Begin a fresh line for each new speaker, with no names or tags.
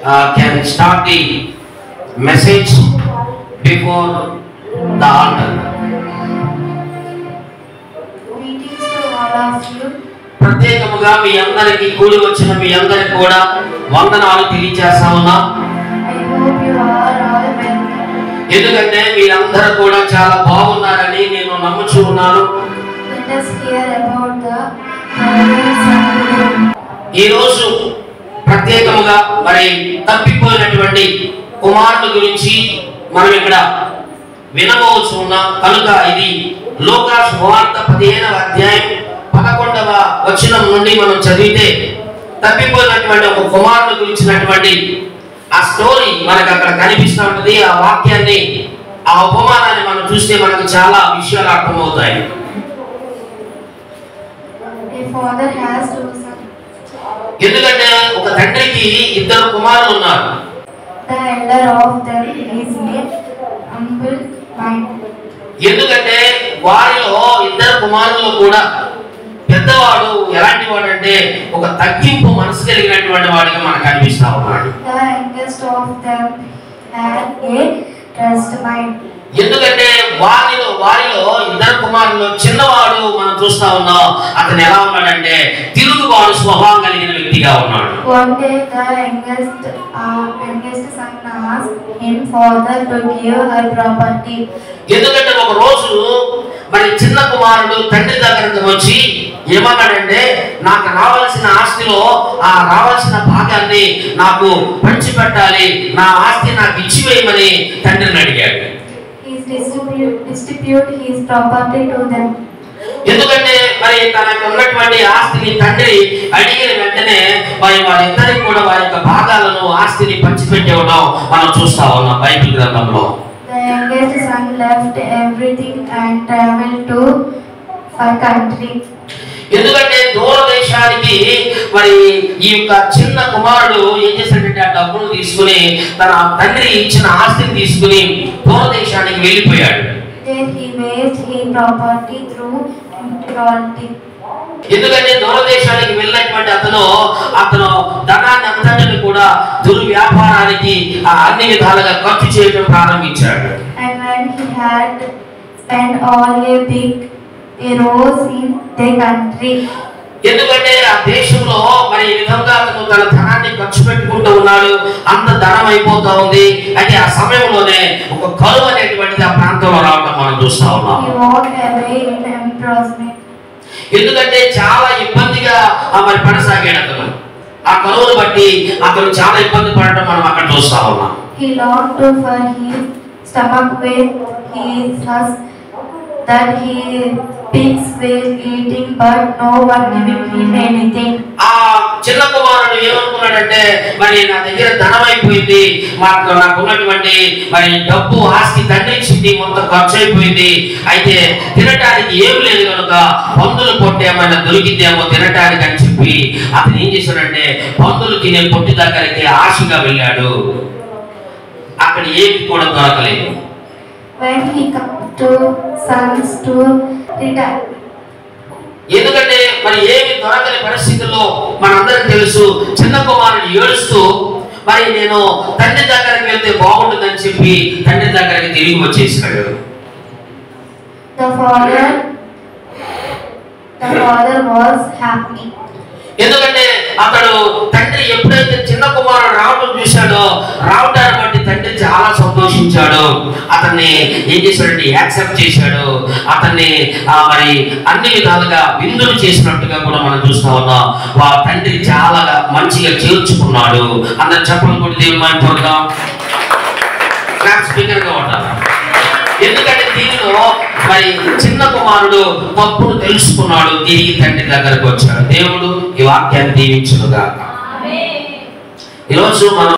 can start the message before the altar.
Greetings to all of you.
ప్రత్యేకముగా మీ అందరికి కూడి వచ్చిన మీ అందరికి కూడా వందనాలు తెలియజేస్తా ఉన్నాం.
I hope you are all well.
ఎందుకంటే మీరందరూ కూడా చాలా బాగున్నారని నేను నమ్ముచూ ఉన్నాను.
Let us hear about the Sunday.
ఈ రోజు ప్రత్యేకముగా మరి తప్పిపోయినటువంటి కుమారుడు గురించి మనం ఇక్కడ వినబోచు ఉన్నాం. కనుక ఇది లూకా సువార్త 15వ అధ్యాయం 11వ వచనం నుండి మనం చదివితే తప్పిపోయినటువంటి ఒక కుమారుడు గురించినటువంటి ఆ స్టోరీ మనకు అక్కడ కనిపిస్తూ ఉంటుంది. ఆ వాక్యాన్ని, ఆ ఉపమానాన్ని మనం చూస్తే మనకు చాలా విషయాలు అర్థమవుతాయి.
A father has two sons.
ఎందుకంటే ఒక తండ్రికి ఇద్దరు కుమారులు ఉన్నారు.
The elder of them is named humble minded.
ఎందుకంటే వారిలో ఇద్దరు కుమారులు కూడా పెద్దవాడు ఎలాంటి వాడు అంటే ఒక తగ్గింపు మనసు కలిగినటువంటి వాడిగా మనకు కనిపిస్తా ఉన్నాడు.
The youngest of them had a trust mind.
ఎందుకంటే వారిలో ఇద్దరు కుమారులు చిన్నవాడు మనం చూస్తా ఉన్నాం. అతను ఎలా ఉన్నాడంటే తిరుగుబాటు స్వభావం కలిగిన వ్యక్తిగా ఉన్నాడు.
One day the youngest son asked him father to give her property.
ఎందుకంటే ఒక రోజు మరి చిన్న కుమారుడు తండ్రి దగ్గరకు వచ్చి ఏమన్నాడంటే నాకు రావాల్సిన ఆస్తిలో ఆ రావాల్సిన భాగాన్ని నాకు పంచిపెట్టాలి, నా ఆస్తి నాకు ఇచ్చివేయమని తండ్రిని అడిగాడు.
Distribute his property to them.
ఎందుకంటే మరి తనకు ఉన్నటువంటి ఆస్తిని తండ్రి అడిగిన వెంటనే వారిద్దరికి కూడా వారి యొక్క భాగాలను ఆస్తిని పంచిపెట్టేవడం మనం చూస్తా ఉన్నాం బైబిల్ గ్రంథంలో.
The youngest son left everything and traveled to a country.
ఎందుకంటే దూరదేశానికి మరి ఈ యొక్క చిన్న కుమారుడు ఏం చేశాడంటే ఆ డబ్బులు తీసుకుని తన తండ్రి ఇచ్చిన ఆస్తిని తీసుకుని దూరదేశానికి వెళ్ళిపోయాడు.
There he waste his property through immorality.
ఎందుకంటే దూరదేశానికి వెళ్ళినటువంటి అతను ధనాన్ని అంతటిని కూడా దుర్వ్యాపారానికి అన్ని విధాలుగా ఖర్చు చేయడం ప్రారంభించాడు.
And when he had spent all a rose in the country.
ఎందుకంటే ఆ దేశంలో మరి ఈ విధంగా అతను తన ధనాన్ని ఖర్చు పెట్టుకుంటూ ఉన్నాడు. అంత ధనం అయిపోతా ఉంది. అయితే ఆ సమయంలోనే ఒక కరువు అనేటువంటిది ఆ ప్రాంతంలో రావడం మనం చూస్తా ఉన్నాం.
He walked away in embarrassment.
ఎందుకంటే చాలా ఇబ్బందిగా మరి పడసాగాడు అతను. ఆ కరువును బట్టి అతను చాలా ఇబ్బంది పడటం మనం అక్కడ చూస్తా ఉన్నాం.
He longed to fill his stomach with his husk that his pigs were eating, but no one giving him anything. ఆ
చిన్న కుమారుడు ఏమనుకున్నాడంటే మరి నా దగ్గర ధనం అయిపోయింది, నాకు ఉన్నటువంటి మరి డబ్బు ఆస్తి తండ్రి ఇచ్చింది మొత్తం ఖర్చు అయిపోయింది, అయితే తినటానికి ఏం లేదు కనుక పందులు పొట్టు ఏమైనా దొరికితేమో తినటానికి అని చెప్పి అతను ఏం చేశాడంటే పందులు తినే పొట్టి దగ్గరికి ఆశగా వెళ్ళాడు. అక్కడ ఏమి కూడా దొరకలేదు.
When he come to sons to return.
ఎందుకంటే మరి ఏమి దొరకని పరిస్థితుల్లో మనందరికి తెలుసు చిన్న కుమారుడు ఏడుస్తూ మరి నేను తండ్రి దగ్గరికి వెళ్తే బాగుంటుందని చెప్పి తండ్రి దగ్గరికి తిరిగి వచ్చేసాడు.
The father was happy.
ఎందుకంటే అతడు తండ్రి ఎప్పుడైతే చిన్న కుమారుడు రావడం చూశాడో రావడాన్ని బట్టి తండ్రి చాలా సంతోషించాడు. అతన్ని ఏం చేశాడంటే యాక్సెప్ట్ చేశాడు. అతన్ని మరి అన్ని విధాలుగా విందులు చేసినట్టుగా కూడా మనం చూస్తా ఉన్నాం. వాళ్ళ తండ్రి చాలా మంచిగా చేర్చుకున్నాడు. అందరు చెప్పలు కొట్టి దేవుని మాట పొందాం. క్లాప్ స్పీకర్ గా ఉంటారు. ఎందుకంటే దీనిలో మరి చిన్న కుమారుడు తప్పును తెలుసుకున్నాడు, తిరిగి తండ్రి దగ్గరకు వచ్చాడు. దేవుడు ఈ వాక్యాన్ని దీవించును గాక. ఈరోజు మనం